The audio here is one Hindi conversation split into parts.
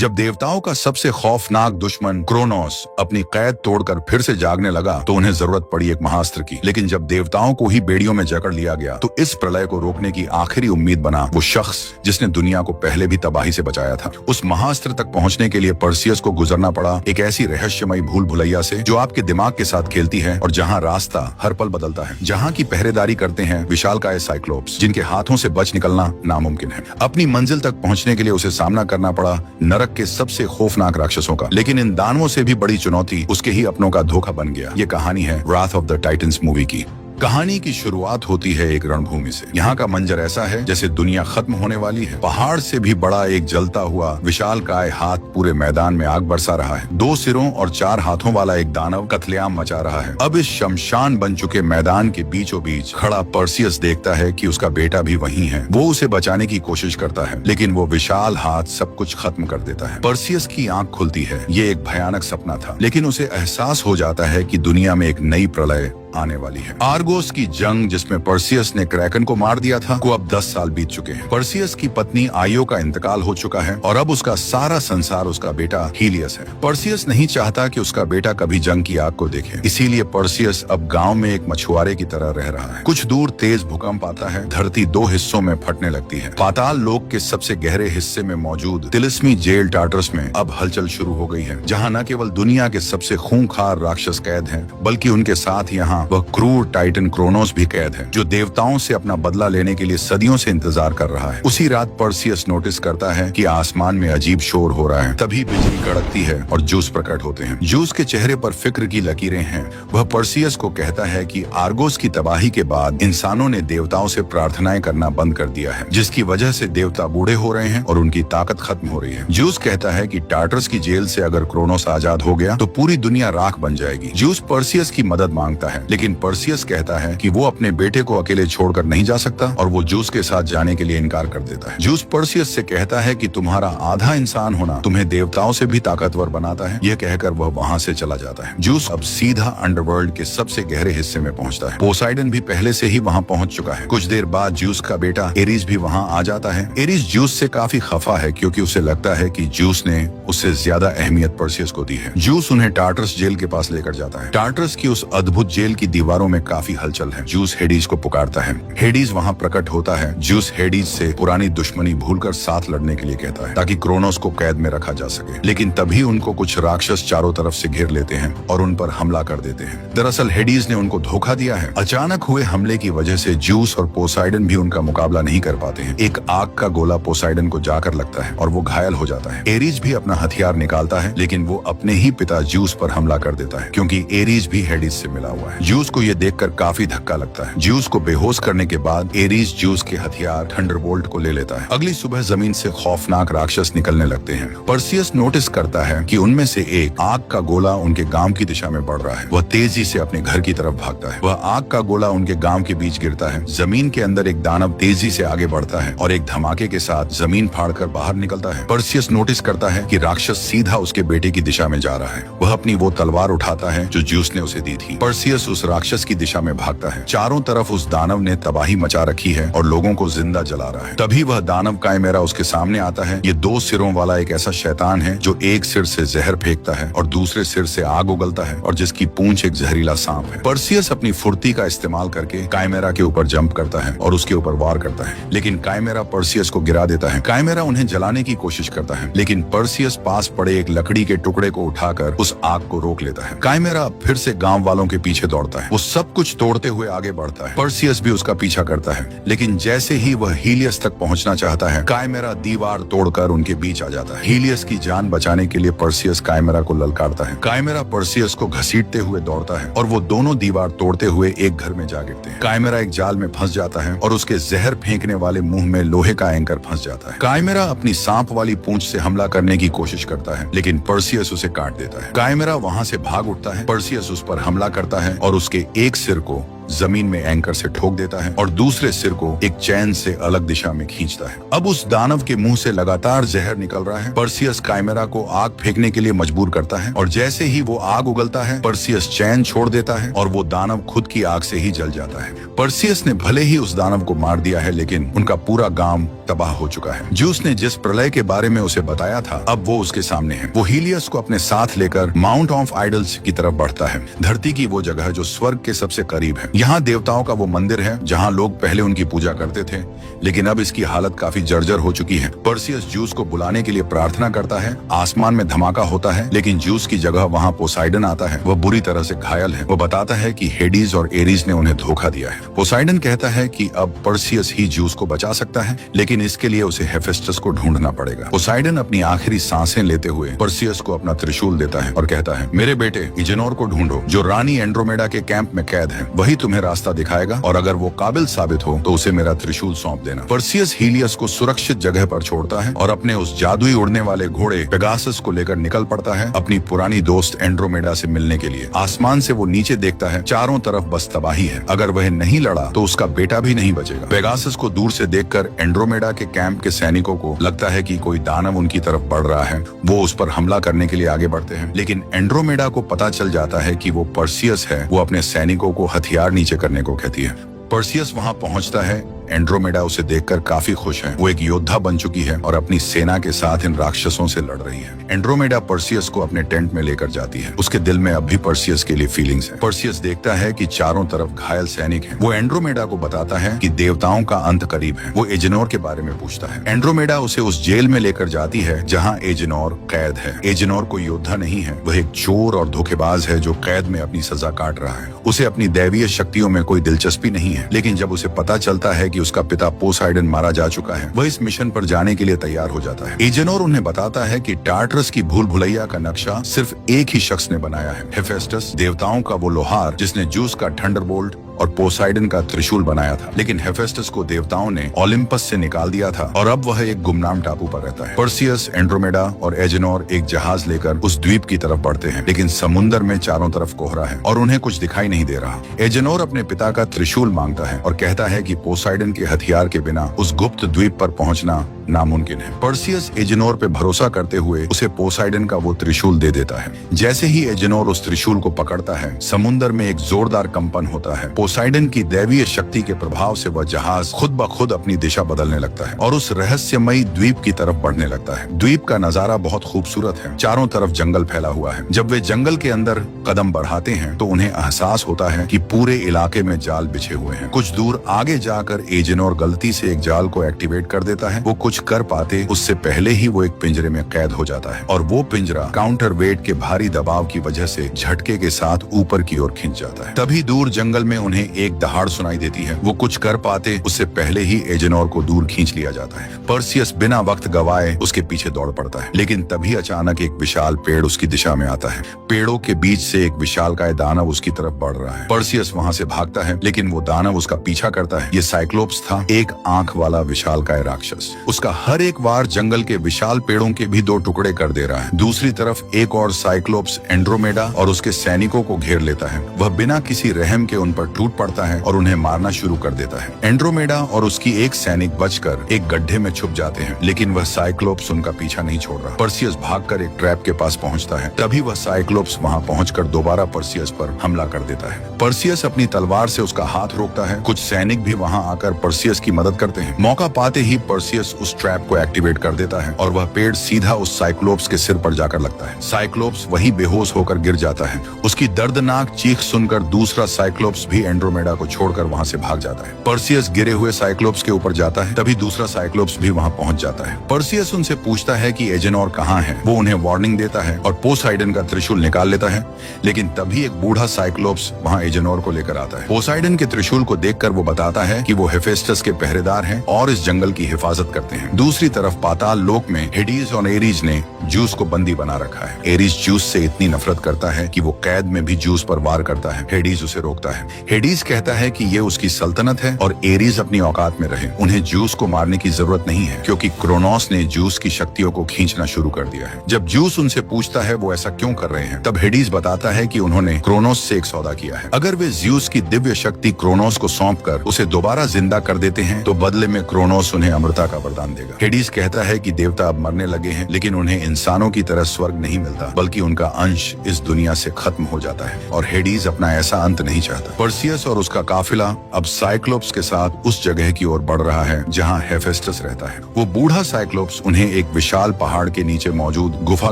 जब देवताओं का सबसे खौफनाक दुश्मन क्रोनोस अपनी कैद तोड़कर फिर से जागने लगा तो उन्हें जरूरत पड़ी एक महाअस्त्र की। लेकिन जब देवताओं को ही बेड़ियों में जकड़ लिया गया तो इस प्रलय को रोकने की आखिरी उम्मीद बना वो शख्स जिसने दुनिया को पहले भी तबाही से बचाया था। उस महाअस्त्र तक पहुंचने के लिए पर्सियस को गुजरना पड़ा एक ऐसी रहस्यमयी भूल भुलैया से जो आपके दिमाग के साथ खेलती है और जहाँ रास्ता हर पल बदलता है, जहाँ की पहरेदारी करते हैं विशालकाय साइक्लोप्स जिनके हाथों से बच निकलना नामुमकिन है। अपनी मंजिल तक पहुंचने के लिए उसे सामना करना पड़ा नरक के सबसे खौफनाक राक्षसों का, लेकिन इन दानवों से भी बड़ी चुनौती उसके ही अपनों का धोखा बन गया। ये कहानी है राथ ऑफ द टाइटन्स मूवी की। कहानी की शुरुआत होती है एक रणभूमि से। यहाँ का मंजर ऐसा है जैसे दुनिया खत्म होने वाली है। पहाड़ से भी बड़ा एक जलता हुआ विशालकाय हाथ पूरे मैदान में आग बरसा रहा है। 2 सिरों और 4 हाथों वाला एक दानव कत्लेआम मचा रहा है। अब इस शमशान बन चुके मैदान के बीचों बीच खड़ा पर्सियस देखता है कि उसका बेटा भी वहीं है। वो उसे बचाने की कोशिश करता है लेकिन वो विशाल हाथ सब कुछ खत्म कर देता है। पर्सियस की आंख खुलती है। ये एक भयानक सपना था, लेकिन उसे एहसास हो जाता है कि दुनिया में एक नई प्रलय आने वाली है। आर्गोस की जंग जिसमें पर्सियस ने क्रैकन को मार दिया था को अब 10 साल बीत चुके हैं। पर्सियस की पत्नी आयो का इंतकाल हो चुका है और अब उसका सारा संसार उसका बेटा हीलियस है। पर्सियस नहीं चाहता कि उसका बेटा कभी जंग की आग को देखे, इसीलिए पर्सियस अब गांव में एक मछुआरे की तरह रह रहा है। कुछ दूर तेज भूकंप आता है। धरती 2 हिस्सों में फटने लगती है। पाताल लोक के सबसे गहरे हिस्से में मौजूद तिलिस्मी जेल टार्टरस में अब हलचल शुरू हो गई है, जहाँ न केवल दुनिया के सबसे खूंखार राक्षस कैद हैं, बल्कि उनके साथ यहाँ वह क्रूर टाइटन क्रोनोस भी कैद है, जो देवताओं से अपना बदला लेने के लिए सदियों से इंतजार कर रहा है। उसी रात पर्सियस नोटिस करता है कि आसमान में अजीब शोर हो रहा है। तभी बिजली कड़कती है और जूस प्रकट होते हैं। जूस के चेहरे पर फिक्र की लकीरें हैं। वह पर्सियस को कहता है कि आर्गोस की तबाही के बाद इंसानों ने देवताओं से प्रार्थनाएं करना बंद कर दिया है, जिसकी वजह से देवता बूढ़े हो रहे हैं और उनकी ताकत खत्म हो रही है। जूस कहता है कि टार्टर्स की जेल से अगर क्रोनोस आजाद हो गया तो पूरी दुनिया राख बन जाएगी। जूस पर्सियस की मदद मांगता है, लेकिन पर्सियस कहता है कि वो अपने बेटे को अकेले छोड़कर नहीं जा सकता और वो जूस के साथ जाने के लिए इनकार कर देता है। जूस पर्सियस से कहता है कि तुम्हारा आधा इंसान होना तुम्हें देवताओं से भी ताकतवर बनाता है। यह कहकर वह वहाँ से चला जाता है। जूस अब सीधा अंडरवर्ल्ड के सबसे गहरे हिस्से में पहुँचता है। पोसाइडन भी पहले से ही वहाँ पहुँच चुका है। कुछ देर बाद जूस का बेटा एरिस भी वहाँ आ जाता है। एरिस जूस से काफी खफा है क्योंकि उसे लगता है कि जूस ने उससे ज्यादा अहमियत पर्सियस को दी है। जूस उन्हें टार्टर्स जेल के पास लेकर जाता है। टार्टर्स की उस अद्भुत जेल की दीवारों में काफी हलचल है। जूस हेडीज को पुकारता है। हेडीज वहाँ प्रकट होता है। जूस हेडीज से पुरानी दुश्मनी भूलकर साथ लड़ने के लिए कहता है ताकि क्रोनोस को कैद में रखा जा सके, लेकिन तभी उनको कुछ राक्षस चारों तरफ से घेर लेते हैं और उन पर हमला कर देते हैं। दरअसल हेडीज ने उनको धोखा दिया है। अचानक हुए हमले की वजह से जूस और पोसाइडन भी उनका मुकाबला नहीं कर पाते हैं। एक आग का गोला पोसाइडन को जाकर लगता है और वो घायल हो जाता है। एरीज भी अपना हथियार निकालता है, लेकिन वो अपने ही पिता जूस पर हमला कर देता है क्योंकि एरीज भी हेडीज से मिला हुआ है। जूस को ये देखकर काफी धक्का लगता है। जूस को बेहोश करने के बाद एरीज जूस के हथियार थंडरबोल्ट को ले लेता है। अगली सुबह जमीन से खौफनाक राक्षस निकलने लगते हैं। पर्सियस नोटिस करता है कि उनमें से एक आग का गोला उनके गांव की दिशा में बढ़ रहा है। वह तेजी से अपने घर की तरफ भागता है। वह आग का गोला उनके गांव के बीच गिरता है। जमीन के अंदर एक दानव तेजी से आगे बढ़ता है और एक धमाके के साथ जमीन फाड़कर बाहर निकलता है। पर्सियस नोटिस करता है कि राक्षस सीधा उसके बेटे की दिशा में जा रहा है। वह अपनी वो तलवार उठाता है जो जूस ने उसे दी थी। पर्सियस उस राक्षस की दिशा में भागता है। चारों तरफ उस दानव ने तबाही मचा रखी है और लोगों को जिंदा जला रहा है। तभी वह दानव काइमेरा उसके सामने आता है। ये 2 सिरों वाला एक ऐसा शैतान है जो एक सिर से जहर फेंकता है और दूसरे सिर से आग उगलता है और जिसकी पूंछ एक जहरीला सांप है। पर्सियस अपनी फुर्ती का इस्तेमाल करके काइमेरा के ऊपर जंप करता है और उसके ऊपर वार करता है, लेकिन काइमेरा पर्सियस को गिरा देता है। काइमेरा उन्हें जलाने की कोशिश करता है, लेकिन पर्सियस पास पड़े एक लकड़ी के टुकड़े को उठाकर उस आग को रोक लेता है। काइमेरा फिर से गांव वालों के पीछे दौड़ता है। वो सब कुछ तोड़ते हुए आगे बढ़ता है। पर्सियस भी उसका पीछा करता है, लेकिन जैसे ही वह हीलियस तक पहुंचना चाहता है, काइमेरा दीवार तोड़कर उनके बीच आ जाता है। हीलियस की जान बचाने के लिए पर्सियस काइमेरा को ललकारता है। काइमेरा पर्सियस को घसीटते हुए दौड़ता है और वो दोनों दीवार तोड़ते हुए एक घर में जा गिरते हैं। काइमेरा एक जाल में फंस जाता है और उसके जहर फेंकने वाले मुंह में लोहे का एंकर फंस जाता है। काइमेरा अपनी सांप वाली पूंछ से हमला करने की कोशिश करता है, लेकिन पर्सियस उसे काट देता है। काइमेरा वहां से भाग उठता है। पर्सियस उस पर हमला करता है और उसके एक सिर को जमीन में एंकर से ठोक देता है और दूसरे सिर को एक चैन से अलग दिशा में खींचता है। अब उस दानव के मुंह से लगातार जहर निकल रहा है। पर्सियस काइमेरा को आग फेंकने के लिए मजबूर करता है और जैसे ही वो आग उगलता है, पर्सियस चैन छोड़ देता है और वो दानव खुद की आग से ही जल जाता है। पर्सियस ने भले ही उस दानव को मार दिया है, लेकिन उनका पूरा गांव तबाह हो चुका है। ज्यूस ने जिस प्रलय के बारे में उसे बताया था, अब वो उसके सामने है। वो हीलियस को अपने साथ लेकर माउंट ऑफ आइडल्स की तरफ बढ़ता है, धरती की वो जगह जो स्वर्ग के सबसे करीब है। यहाँ देवताओं का वो मंदिर है जहाँ लोग पहले उनकी पूजा करते थे, लेकिन अब इसकी हालत काफी जर्जर हो चुकी है। पर्सियस ज्यूस को बुलाने के लिए प्रार्थना करता है। आसमान में धमाका होता है, लेकिन ज्यूस की जगह वहाँ पोसाइडन आता है। वह बुरी तरह से घायल है। वो बताता है कि हेडीज और एरीज ने उन्हें धोखा दिया है। पोसाइडन कहता है कि अब पर्सियस ही ज्यूस को बचा सकता है, लेकिन इसके लिए उसे हेफेस्टस को ढूंढना पड़ेगा। पोसाइडन अपनी आखिरी सांसें लेते हुए पर्सियस को अपना त्रिशूल देता है और कहता है, मेरे बेटे इजेनोर को ढूंढो, जो रानी एंड्रोमेडा के कैंप में कैद है। वही तुम्हें रास्ता दिखाएगा और अगर वो काबिल साबित हो तो उसे मेरा त्रिशूल सौंप देना। पर्सियस हीलियस को सुरक्षित जगह पर छोड़ता है और अपने उस जादुई उड़ने वाले घोड़े पेगासस को लेकर निकल पड़ता है अपनी पुरानी दोस्त एंड्रोमेडा से मिलने के लिए। आसमान से वो नीचे देखता है, चारों तरफ बस तबाही है। अगर वह नहीं लड़ा तो उसका बेटा भी नहीं बचेगा। पेगासस को दूर से देखकर एंड्रोमेडा के कैंप के सैनिकों को लगता है कि कोई दानव उनकी तरफ बढ़ रहा है। वो उस पर हमला करने के लिए आगे बढ़ते हैं, लेकिन एंड्रोमेडा को पता चल जाता है कि वो पर्सियस है। वो अपने सैनिकों को हथियार नीचे करने को कहती है। पर्सियस वहां पहुंचता है। एंड्रोमेडा उसे देखकर काफी खुश है। वो एक योद्धा बन चुकी है और अपनी सेना के साथ इन राक्षसों से लड़ रही है। एंड्रोमेडा पर्सियस को अपने टेंट में लेकर जाती है। उसके दिल में अब भी पर्सियस के लिए फीलिंग्स है। पर्सियस देखता है कि चारों तरफ घायल सैनिक हैं। वो एंड्रोमेडा को बताता है कि देवताओं का अंत करीब है। वो एजेनोर के बारे में पूछता है। एंड्रोमेडा उसे उस जेल में लेकर जाती है जहाँ एजेनोर कैद है। एजेनोर कोई योद्धा नहीं है, वह एक चोर और धोखेबाज है जो कैद में अपनी सजा काट रहा है। उसे अपनी दैवीय शक्तियों में कोई दिलचस्पी नहीं है, लेकिन जब उसे पता चलता है कि उसका पिता पोसाइडन मारा जा चुका है, वह इस मिशन पर जाने के लिए तैयार हो जाता है। एजेनोर उन्हें बताता है कि टार्टरस की भूल भुलैया का नक्शा सिर्फ एक ही शख्स ने बनाया है, हेफेस्टस, देवताओं का वो लोहार जिसने ज्यूस का थंडरबोल्ट और पोसाइडन का त्रिशूल बनाया था। लेकिन हेफेस्टस को देवताओं ने ओलिम्पस से निकाल दिया था और अब वह एक गुमनाम टापू पर रहता है। पर्सियस, एंड्रोमेडा और एजेनोर एक जहाज लेकर उस द्वीप की तरफ बढ़ते हैं, लेकिन समुन्दर में चारों तरफ कोहरा है और उन्हें कुछ दिखाई नहीं दे रहा। एजेनोर अपने पिता का त्रिशूल मांगता है और कहता है कि पोसाइडन के हथियार के बिना उस गुप्त द्वीप पर पहुंचना नामुमकिन है। पर्सियस एजेनोर पे भरोसा करते हुए उसे पोसाइडन का वो त्रिशूल दे देता है। जैसे ही एजेनोर उस त्रिशूल को पकड़ता है, समुन्दर में एक जोरदार कंपन होता है। पोसाइडन की दैवीय शक्ति के प्रभाव से वह जहाज खुद ब खुद अपनी दिशा बदलने लगता है और उस रहस्यमयी द्वीप की तरफ बढ़ने लगता है। द्वीप का नजारा बहुत खूबसूरत है। चारों तरफ जंगल फैला हुआ है। जब वे जंगल के अंदर कदम बढ़ाते हैं तो उन्हें एहसास होता है कि पूरे इलाके में जाल बिछे हुए हैं। कुछ दूर आगे जाकर एजेनोर गलती से एक जाल को एक्टिवेट कर देता है। वो कुछ कर पाते उससे पहले ही वो एक पिंजरे में कैद हो जाता है और वो पिंजरा काउंटर वेट के भारी दबाव की वजह से झटके के साथ ऊपर की ओर खिंच जाता है। तभी दूर जंगल में उन्हें एक दहाड़ सुनाई देती है। वो कुछ कर पाते उससे पहले ही एजेनोर को दूर खींच लिया जाता है। पर्सियस बिना वक्त गवाए उसके पीछे दौड़ पड़ता है, लेकिन तभी अचानक एक विशाल पेड़ उसकी दिशा में आता है। पेड़ों के बीच से एक विशालकाय दानव उसकी तरफ बढ़ रहा है। पर्सियस वहाँ से भागता है, लेकिन वो दानव उसका पीछा करता है। ये साइक्लोप्स था, एक आंख वाला विशालकाय राक्षस। उसका हर एक वार जंगल के विशाल पेड़ों के भी दो टुकड़े कर दे रहा है। दूसरी तरफ एक और साइक्लोप्स एंड्रोमेडा और उसके सैनिकों को घेर लेता है। वह बिना किसी रहम के उन पर टूट पड़ता है और उन्हें मारना शुरू कर देता है। एंड्रोमेडा और उसकी एक सैनिक बचकर एक गड्ढे में छुप जाते हैं, लेकिन वह साइक्लोप्स उनका पीछा नहीं छोड़ रहा। पर्सियस भागकर एक ट्रैप के पास पहुंचता है। तभी वह साइक्लोप्स वहां पहुंचकर दोबारा पर्सियस पर हमला कर देता है। पर्सियस अपनी तलवार से उसका हाथ रोकता है। कुछ सैनिक भी वहां आकर पर्सियस की मदद करते हैं। मौका पाते ही पर्सियस उस ट्रैप को एक्टिवेट कर देता है और वह पेड़ सीधा उस साइक्लोप्स के सिर पर जाकर लगता है। साइक्लोप्स वही बेहोश होकर गिर जाता है। उसकी दर्दनाक चीख सुनकर दूसरा साइक्लोप्स भी एंड्रोमेडा को छोड़कर वहां से भाग जाता है। पर्सियस गिरे हुए साइक्लोप्स के ऊपर जाता है। तभी दूसरा साइक्लोप्स भी वहां पहुंच जाता है। पर्सियस उनसे पूछता है कि एजेनोर कहाँ है। वो उन्हें वार्निंग देता है और पोसाइडन का त्रिशूल निकाल लेता है, लेकिन तभी एक बूढ़ा साइक्लोप्स वहां एजेनोर को लेकर आता है। पोसाइडन के त्रिशूल को देखकर वो बताता है कि वो हेफेस्टस के पहरेदार हैं और इस जंगल की हिफाजत करते हैं। दूसरी तरफ पाताल लोक में हेडीज और एरीज ने ज्यूस को बंदी बना रखा है। एरीज ज्यूस से इतनी नफरत करता है कि वो कैद में भी ज्यूस पर वार करता है। हेडीज उसे रोकता है। हेडीज कहता है कि ये उसकी सल्तनत है और एरीज अपनी औकात में रहे। उन्हें ज्यूस को मारने की जरूरत नहीं है क्योंकि क्रोनोस ने ज्यूस की शक्तियों को खींचना शुरू कर दिया है। जब ज्यूस उनसे पूछता है वो ऐसा क्यों कर रहे हैं, तब हेडीज बताता है कि उन्होंने क्रोनोस से एक सौदा किया है। अगर वे ज्यूस की दिव्य शक्ति क्रोनोस को सौंपकर उसे दोबारा जिंदा कर देते हैं तो बदले में क्रोनोस उन्हें अमरता का वरदान देगा। हेडीज कहता है कि देवता अब मरने लगे हैं, लेकिन उन्हें इंसानों की तरह स्वर्ग नहीं मिलता, बल्कि उनका अंश इस दुनिया से खत्म हो जाता है और हेडीज अपना ऐसा अंत नहीं चाहता। पर्सियस और उसका काफिला अब साइक्लोप्स के साथ उस जगह की ओर बढ़ रहा है जहाँ हेफेस्टस रहता है। वो बूढ़ा साइक्लोप्स उन्हें एक विशाल पहाड़ के नीचे मौजूद गुफा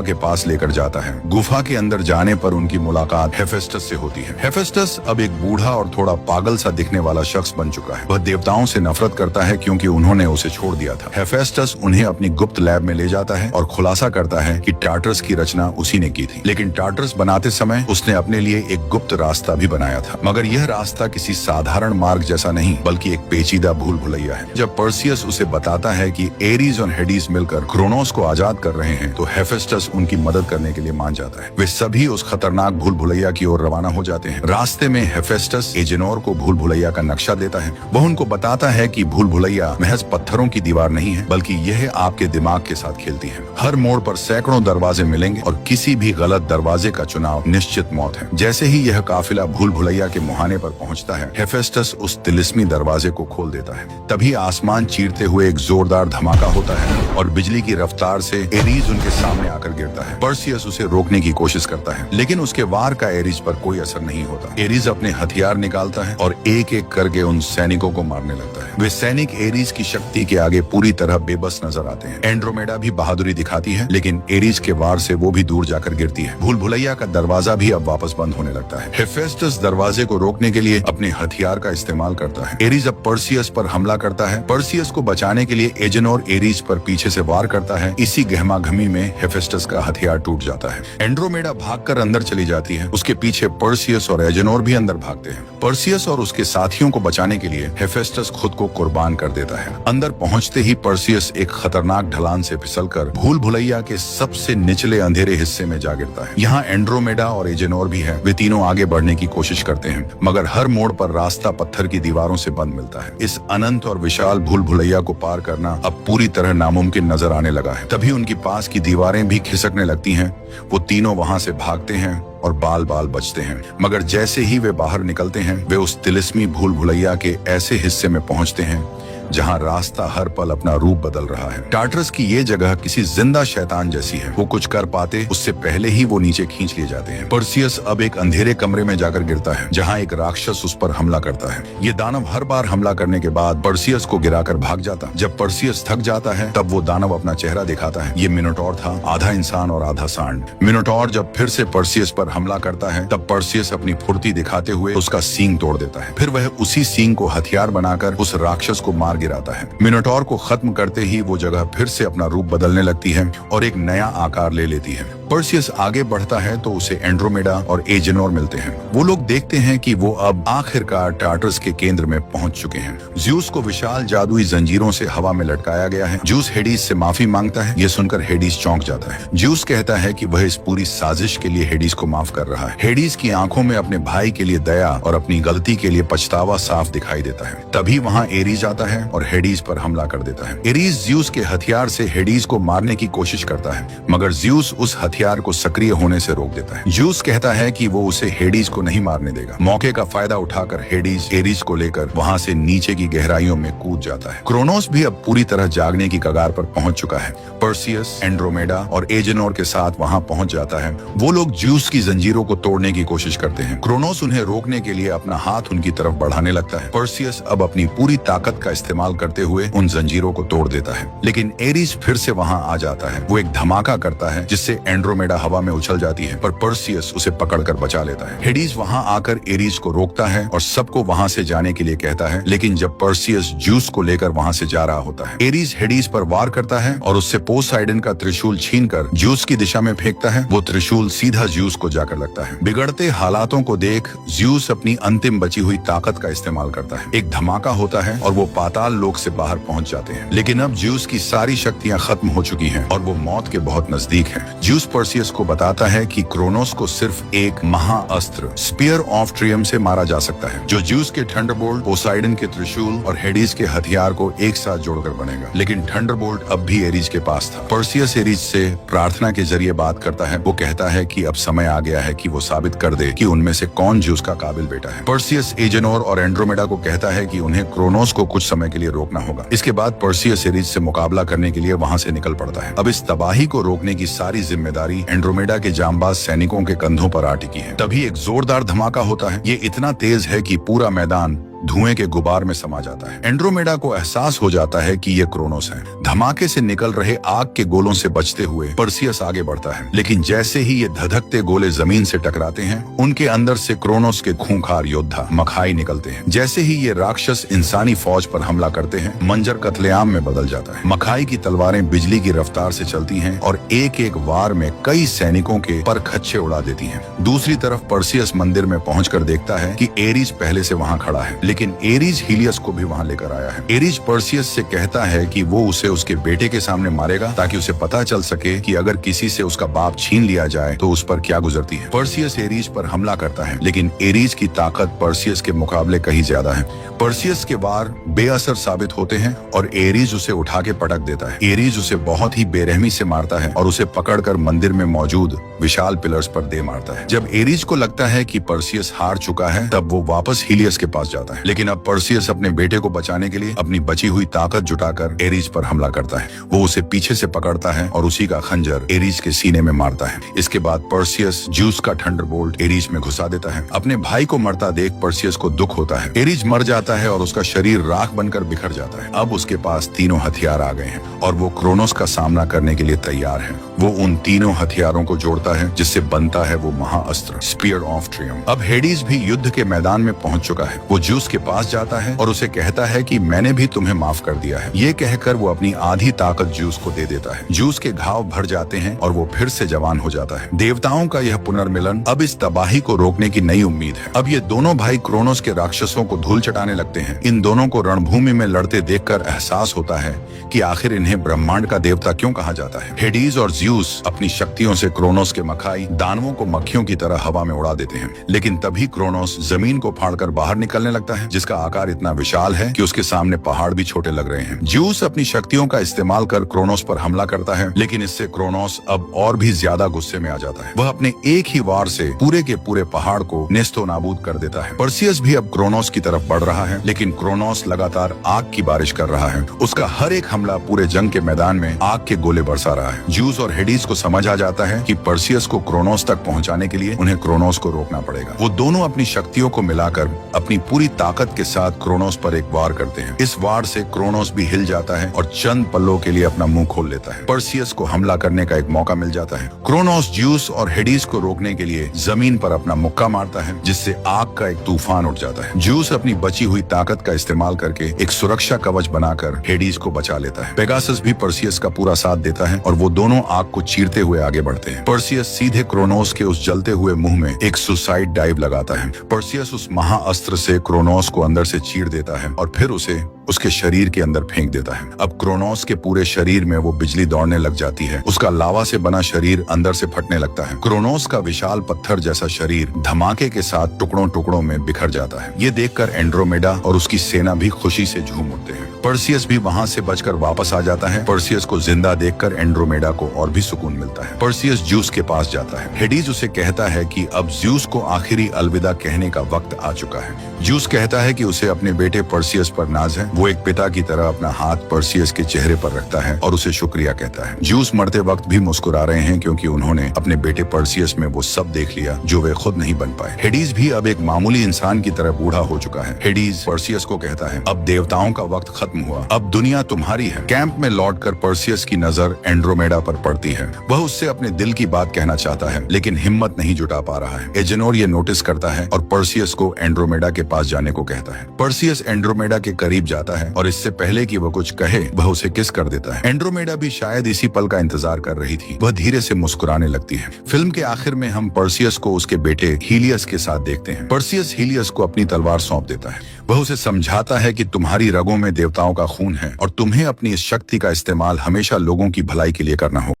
के पास लेकर जाता है। गुफा के अंदर जाने पर उनकी मुलाकात हेफेस्टस से होती है। हेफेस्टस अब एक बूढ़ा और थोड़ा पागल सा दिखने वाला शख्स बन चुका है। वह देवताओं से नफरत करता है क्योंकि उन्होंने उसे छोड़ दिया था। हेफेस्टस उन्हें अपनी गुप्त लैब में ले जाता है और खुलासा करता है कि टार्टरस की रचना उसी ने की थी, लेकिन टार्टरस बनाते समय उसने अपने लिए एक गुप्त रास्ता भी बनाया था। मगर यह रास्ता किसी साधारण मार्ग जैसा नहीं बल्कि एक पेचीदा भूल भुलैया है। जब पर्सियस उसे बताता है कि एरीज और हेडीज मिलकर क्रोनोस को आजाद कर रहे हैं तो हेफेस्टस उनकी मदद करने के लिए मान जाता है। वे सभी उस खतरनाक भूल भुलैया की ओर रवाना हो जाते हैं। रास्ते में हेफेस्टस एजेनोर को भूल भुलैया का नक्शा देता है। वह उनको बताता है कि भूल भुलैया महज पत्थरों की दीवार नहीं है, बल्कि यह आपके दिमाग के साथ खेलती है। हर मोड़ पर सैकड़ों दरवाजे मिलेंगे और किसी भी गलत दरवाजे का चुनाव निश्चित मौत है। जैसे ही यह काफिला भूल भुलैया के मुहाने पर पहुंचता है, हेफेस्टस उस तिलिस्मी दरवाजे को खोल देता है। तभी आसमान चीरते हुए एक जोरदार धमाका होता है और बिजली की रफ्तार से एरीज उनके सामने आकर गिरता है। पर्सियस उसे रोकने की कोशिश करता है, लेकिन उसके वार का एरीज पर कोई असर नहीं होता। एरीज अपने हथियार निकालता है और एक एक करके उन सैनिकों को मारने लगता है। वे सैनिक एरीज की शक्ति के आगे पूरी तरह बेबस नजर आते हैं। एंड्रोमेडा भी बहादुरी दिखाती है, लेकिन एरीज के वार से वो भी दूर जाकर गिरती है। भूल भुलैया का दरवाजा भी अब वापस बंद होने लगता है। हेफेस्टस दरवाजे को रोकने के लिए अपने हथियार का इस्तेमाल करता है। एरीज अब पर्सियस पर हमला करता है। पर्सियस को बचाने के लिए एजेनोर एरीज पर पीछे से वार करता है। इसी गहमागहमी में हेफेस्टस का हथियार टूट जाता है। एंड्रोमेडा भागकर अंदर चली जाती है। उसके पीछे पर्सियस और एजेनोर भी अंदर भागते हैं। पर्सियस और उसके साथियों को बचाने के लिए हेफेस्टस खुद को कुर्बान कर देता है। अंदर पहुंचते ही पर्सियस एक खतरनाक ढलान से फिसलकर भूल भुलैया के सबसे निचले अंधेरे हिस्से में जा गिरता है। यहाँ एंड्रोमेडा और एजेनोर भी है। वे तीनों आगे बढ़ने की कोशिश करते हैं, मगर हर मोड़ पर रास्ता पत्थर की दीवारों से बंद मिलता है। इस अनंत और विशाल भूल भुलैया को पार करना अब पूरी तरह नामुमकिन नजर आने लगा है। तभी उनकी पास की दीवारें भी खिसकने लगती हैं। वो तीनों वहां से भागते हैं और बाल बाल बचते हैं, मगर जैसे ही वे बाहर निकलते हैं वे उस तिलिस्मी भूल भुलैया के ऐसे हिस्से में पहुंचते हैं जहां रास्ता हर पल अपना रूप बदल रहा है। टार्टरस की ये जगह किसी जिंदा शैतान जैसी है। वो कुछ कर पाते उससे पहले ही वो नीचे खींच लिए जाते हैं। पर्सियस अब एक अंधेरे कमरे में जाकर गिरता है जहां एक राक्षस उस पर हमला करता है। ये दानव हर बार हमला करने के बाद पर्सियस को गिराकर भाग जाता। जब पर्सियस थक जाता है तब वो दानव अपना चेहरा दिखाता है। ये मिनोटॉर था, आधा इंसान और आधा सांड। मिनोटॉर जब फिर से पर्सियस पर हमला करता है तब पर्सियस अपनी फुर्ती दिखाते हुए उसका सींग तोड़ देता है। फिर वह उसी सींग को हथियार बनाकर उस राक्षस को मार गिराता है। मिनोटॉर को खत्म करते ही वो जगह फिर से अपना रूप बदलने लगती है और एक नया आकार ले लेती है। पर्सियस आगे बढ़ता है तो उसे एंड्रोमेडा और एजेनोर मिलते हैं। वो लोग देखते हैं कि वो अब आखिरकार टार्टरस के केंद्र में पहुंच चुके हैं। ज्यूस को विशाल जादुई जंजीरों से हवा में लटकाया गया है। ज्यूस हेडीज से माफी मांगता है। ये सुनकर हेडीज चौंक जाता है। ज्यूस कहता है कि वह इस पूरी साजिश के लिए हेडीज को माफ कर रहा है। हेडीज की आंखों में अपने भाई के लिए दया और अपनी गलती के लिए पछतावा साफ दिखाई देता है। तभी वहाँ एरीज आता है और हेडीज पर हमला कर देता है। एरीज ज्यूस के हथियार से हेडीज को मारने की कोशिश करता है, मगर ज्यूस उस हथियार को सक्रिय होने से रोक देता है। ज्यूस कहता है कि वो उसे हेडीज को नहीं मारने देगा। मौके का फायदा उठाकर हेडीज एरीज को लेकर वहाँ से नीचे की गहराइयों में कूद जाता है। क्रोनोस भी अब पूरी तरह जागने की कगार पर पहुंच चुका है। पर्सियस, एंड्रोमेडा और एजेनोर के साथ वहाँ पहुंच जाता है। वो लोग ज्यूस की जंजीरों को तोड़ने की कोशिश करते हैं। क्रोनोस उन्हें रोकने के लिए अपना हाथ उनकी तरफ बढ़ाने लगता है। पर्सियस अब अपनी पूरी ताकत का इस्तेमाल करते हुए उन जंजीरों को तोड़ देता है, लेकिन एरीज फिर से वहाँ आ जाता है। वो एक धमाका करता है जिससे एंड्रोमेडा हवा में उछल जाती है, पर पर्सियस उसे पकड़कर बचा लेता है। हेडीज वहाँ आकर एरीज को रोकता है और सबको वहाँ से जाने के लिए कहता है, लेकिन जब पर्सियस ज्यूस को लेकर वहाँ से जा रहा होता है, एरीज हेडीज पर वार करता है और उससे पोसाइडन का त्रिशूल छीनकर ज्यूस की दिशा में फेंकता है। वो त्रिशूल सीधा ज्यूस को जाकर लगता है। बिगड़ते हालातों को देख ज्यूस अपनी अंतिम बची हुई ताकत का इस्तेमाल करता है। एक धमाका होता है और वो पाताल लोक से बाहर पहुंच जाते हैं, लेकिन अब ज्यूस की सारी शक्तियां खत्म हो चुकी हैं और वो मौत के बहुत नजदीक है। ज्यूस पर्सियस को बताता है कि क्रोनोस को सिर्फ एक महाअस्त्र स्पीयर ऑफ ट्रियम से मारा जा सकता है, जो ज्यूस के थंडरबोल्ट, पोसाइडन के त्रिशूल और हेडिस के हथियार को एक साथ जोड़कर बनेगा। लेकिन थंडरबोल्ट अब भी एरीज के पास था। पर्सियस एरीज से प्रार्थना के जरिए बात करता है। वो कहता है कि अब समय आ गया है कि वो साबित कर दे कि उनमें से कौन ज्यूस का काबिल बेटा है। पर्सियस एजेनोर और एंड्रोमेडा को कहता है कि उन्हें क्रोनोस को कुछ समय के लिए रोकना होगा। इसके बाद पर्सियस एरीज से मुकाबला करने के लिए वहां से निकल पड़ता है। अब इस तबाही को रोकने की सारी जिम्मेदारी एंड्रोमेडा के जांबाज सैनिकों के कंधों पर आ टिकी है। तभी एक जोरदार धमाका होता है। ये इतना तेज है कि पूरा मैदान धुएं के गुबार में समा जाता है। एंड्रोमेडा को एहसास हो जाता है कि ये क्रोनोस है। धमाके से निकल रहे आग के गोलों से बचते हुए पर्सियस आगे बढ़ता है, लेकिन जैसे ही ये धधकते गोले जमीन से टकराते हैं, उनके अंदर से क्रोनोस के खूंखार योद्धा मखाई निकलते हैं। जैसे ही ये राक्षस इंसानी फौज पर हमला करते हैं, मंजर कत्लेआम में बदल जाता है। मखाई की तलवारें बिजली की रफ्तार से चलती हैं और एक एक वार में कई सैनिकों के पर खच्चे उड़ा देती हैं। दूसरी तरफ पर्सियस मंदिर में पहुंचकर देखता है कि एरीज पहले से वहां खड़ा है, लेकिन एरीज हीलियस को भी वहां लेकर आया है। एरीज पर्सियस से कहता है कि वो उसे उसके बेटे के सामने मारेगा, ताकि उसे पता चल सके कि अगर किसी से उसका बाप छीन लिया जाए तो उस पर क्या गुजरती है। पर्सियस एरीज पर हमला करता है, लेकिन एरीज की ताकत पर्सियस के मुकाबले कहीं ज्यादा है। पर्सियस के वार बेअसर साबित होते हैं और एरीज उसे उठा के पटक देता है। एरीज उसे बहुत ही बेरहमी से मारता है और उसे पकड़कर मंदिर में मौजूद विशाल पिलर्स पर दे मारता है। जब एरीज को लगता है कि पर्सियस हार चुका है, तब वो वापस हीलियस के पास जाता है। लेकिन अब पर्सियस अपने बेटे को बचाने के लिए अपनी बची हुई ताकत जुटाकर एरीज पर हमला करता है। वो उसे पीछे से पकड़ता है और उसी का खंजर एरीज के सीने में मारता है। इसके बाद पर्सियस ज्यूस का थंडरबोल्ट एरीज में घुसा देता है। अपने भाई को मरता देख पर्सियस को दुख होता है। एरीज मर जाता है और उसका शरीर राख बनकर बिखर जाता है। अब उसके पास तीनों हथियार आ गए हैं और वो क्रोनोस का सामना करने के लिए तैयार है। वो उन तीनों हथियारों को जोड़ता है, जिससे बनता है वो महाअस्त्र स्पीयर ऑफ ट्रियम। अब हेडिस भी युद्ध के मैदान में पहुंच चुका है। वो ज्यूस के पास जाता है और उसे कहता है कि मैंने भी तुम्हें माफ कर दिया है। ये कहकर वो अपनी आधी ताकत ज्यूस को दे देता है। ज्यूस के घाव भर जाते हैं और वो फिर से जवान हो जाता है। देवताओं का यह पुनर्मिलन अब इस तबाही को रोकने की नई उम्मीद है। अब ये दोनों भाई क्रोनोस के राक्षसों को धूल चटाने लगते हैं। इन दोनों को रणभूमि में लड़ते देखकर एहसास होता है कि आखिर इन्हें ब्रह्मांड का देवता क्यों कहा जाता है। हेडिस और ज्यूस अपनी शक्तियों से क्रोनोस के मखाई दानवों को मक्खियों की तरह हवा में उड़ा देते हैं। लेकिन तभी क्रोनोस जमीन को फाड़कर बाहर निकलने लगता है, जिसका आकार इतना विशाल है कि उसके सामने पहाड़ भी छोटे लग रहे हैं। ज्यूस अपनी शक्तियों का इस्तेमाल कर क्रोनोस पर हमला करता है, लेकिन इससे क्रोनोस अब और भी ज्यादा गुस्से में आ जाता है। वह अपने एक ही वार से पूरे के पूरे पहाड़ को नेस्तो नाबूद कर देता है। पर्सियस भी अब क्रोनोस की तरफ बढ़ रहा है, लेकिन क्रोनोस लगातार आग की बारिश कर रहा है। उसका हर एक हमला पूरे जंग के मैदान में आग के गोले बरसा रहा है। ज्यूस और हेडिस को समझ आ जाता है कि पर्सियस को क्रोनोस तक पहुंचाने के लिए उन्हें क्रोनोस को रोकना पड़ेगा। वो दोनों अपनी शक्तियों को मिलाकर अपनी पूरी ताकत के साथ क्रोनोस पर एक वार करते हैं। इस वार से क्रोनोस भी हिल जाता है और चंद पलों के लिए अपना मुंह खोल लेता है। पर्सियस को हमला करने का एक मौका मिल जाता है। क्रोनोस ज्यूस और हेडिस को रोकने के लिए जमीन पर अपना मुक्का मारता है, जिससे आग का एक तूफान उठ जाता है। ज्यूस अपनी बची हुई ताकत का इस्तेमाल करके एक सुरक्षा कवच बनाकर हेडिस को बचा लेता है। पेगासस भी पर्सियस का पूरा साथ देता है और वो दोनों आग को चीरते हुए आगे बढ़ते हैं। पर्सियस सीधे क्रोनोस के उस जलते हुए मुंह में एक सुसाइड डाइव लगाता है। पर्सियस उस महाअस्त्र से क्रोनोस को अंदर से चीर देता है और फिर उसे उसके शरीर के अंदर फेंक देता है। अब क्रोनोस के पूरे शरीर में वो बिजली दौड़ने लग जाती है। उसका लावा से बना शरीर अंदर से फटने लगता है। क्रोनोस का विशाल पत्थर जैसा शरीर धमाके के साथ टुकड़ों टुकड़ों में बिखर जाता है। ये देखकर एंड्रोमेडा और उसकी सेना भी खुशी से झूम उठते हैं। पर्सियस भी वहां से बचकर वापस आ जाता है। पर्सियस को जिंदा देखकर एंड्रोमेडा को और भी सुकून मिलता है। पर्सियस ज्यूस के पास जाता है। हेडिस उसे कहता है कि अब ज्यूस को आखिरी अलविदा कहने का वक्त आ चुका है। ज्यूस कहता है कि उसे अपने बेटे पर्सियस पर नाज है। वो एक पिता की तरह अपना हाथ पर्सियस के चेहरे पर रखता है और उसे शुक्रिया कहता है। ज्यूस मरते वक्त भी मुस्कुरा रहे हैं, क्योंकि उन्होंने अपने बेटे पर्सियस में वो सब देख लिया जो वे खुद नहीं बन पाए। हेडिस भी अब एक मामूली इंसान की तरह बूढ़ा हो चुका है। हेडिस पर्सियस को कहता है, अब देवताओं का वक्त खत्म हुआ, अब दुनिया तुम्हारी है। कैंप में लौटकर पर्सियस की नजर एंड्रोमेडा पर पड़ती है। वह उससे अपने दिल की बात कहना चाहता है, लेकिन हिम्मत नहीं जुटा पा रहा है। एजेनोर ये नोटिस करता है और पर्सियस को एंड्रोमेडा के पास जाने को कहता है। पर्सियस एंड्रोमेडा के करीब जाता है और इससे पहले कि वह कुछ कहे, वह उसे किस कर देता है। एंड्रोमेडा भी शायद इसी पल का इंतजार कर रही थी। वह धीरे से मुस्कुराने लगती है। फिल्म के आखिर में हम पर्सियस को उसके बेटे हीलियस के साथ देखते हैं। पर्सियस हीलियस को अपनी तलवार सौंप देता है। वह उसे समझाता है कि तुम्हारी रगों में देवताओं का खून है और तुम्हें अपनी इस शक्ति का इस्तेमाल हमेशा लोगों की भलाई के लिए करना होगा।